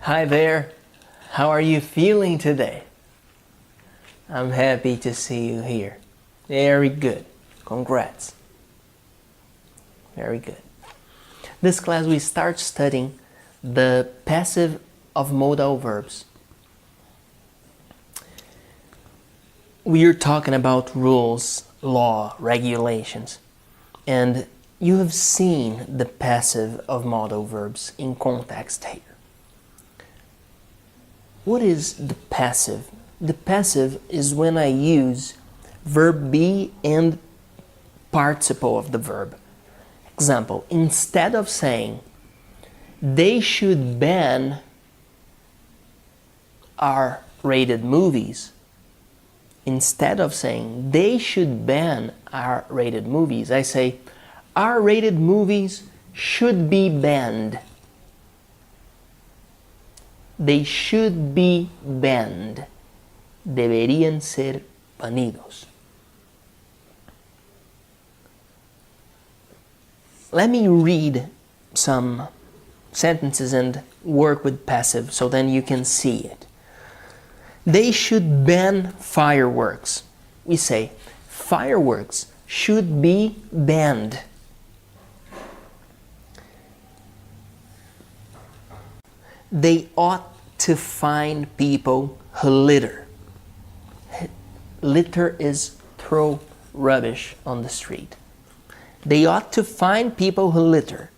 Hi there, how are you feeling today? I'm happy to see you here. Very good, congrats. Very good. This class we start studying the passive of modal verbs. We are talking about rules, law, regulations, and you have seen the passive of modal verbs in context here. What is the passive? The passive is when I use verb be and participle of the verb. Example, instead of saying they should ban R-rated movies, instead of saying they should ban R-rated movies, I say R-rated movies should be banned. They should be banned. Deberían ser banidos. Let me read some sentences and work with passive so then you can see it. They should ban fireworks. We say fireworks should be banned. They ought to fine people who litter. Litter is throw rubbish on the street. They ought to fine people who litter.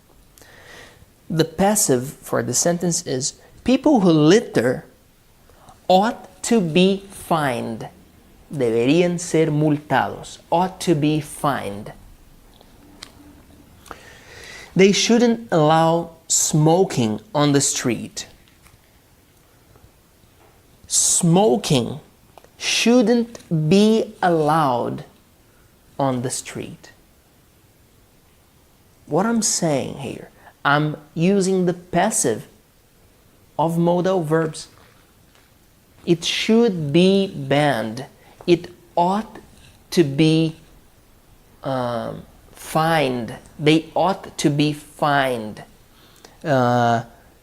The passive for the sentence is people who litter ought to be fined. Deberían ser multados. Ought to be fined. They shouldn't allow smoking on the street. Smoking shouldn't be allowed on the street. What I'm saying here, I'm using the passive of modal verbs. It should be banned. It ought to be fined. They ought to be fined.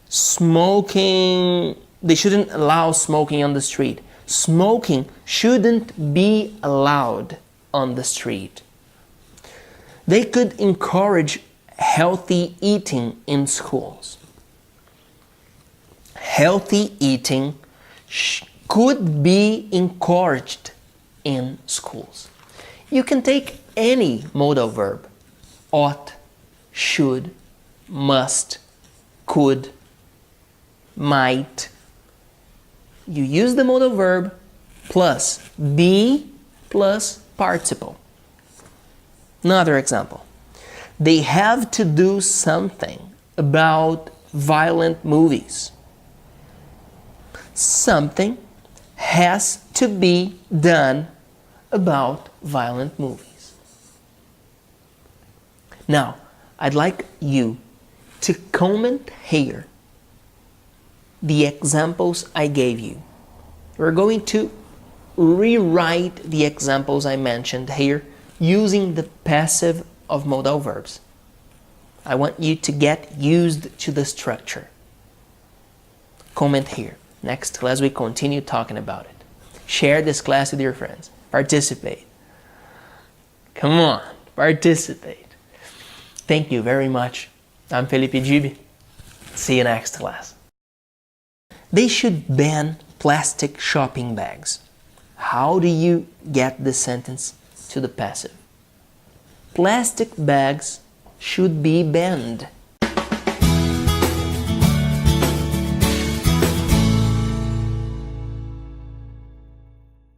Smoking, they shouldn't allow smoking on the street. Smoking shouldn't be allowed on the street. They could encourage healthy eating in schools. Healthy eating could be encouraged in schools. You can take any modal verb, ought, should, must, could, might. You use the modal verb plus be plus participle. Another example. They have to do something about violent movies. Something has to be done about violent movies. Now, I'd like you to comment here the examples I gave you. We're going to rewrite the examples I mentioned here using the passive of modal verbs. I want you to get used to the structure. Comment here. Next class we continue talking about it. Share this class with your friends. Participate. Come on, participate. Thank you very much. I'm Felipe Gibi. See you next class. They should ban plastic shopping bags. How do you get this sentence to the passive? Plastic bags should be banned.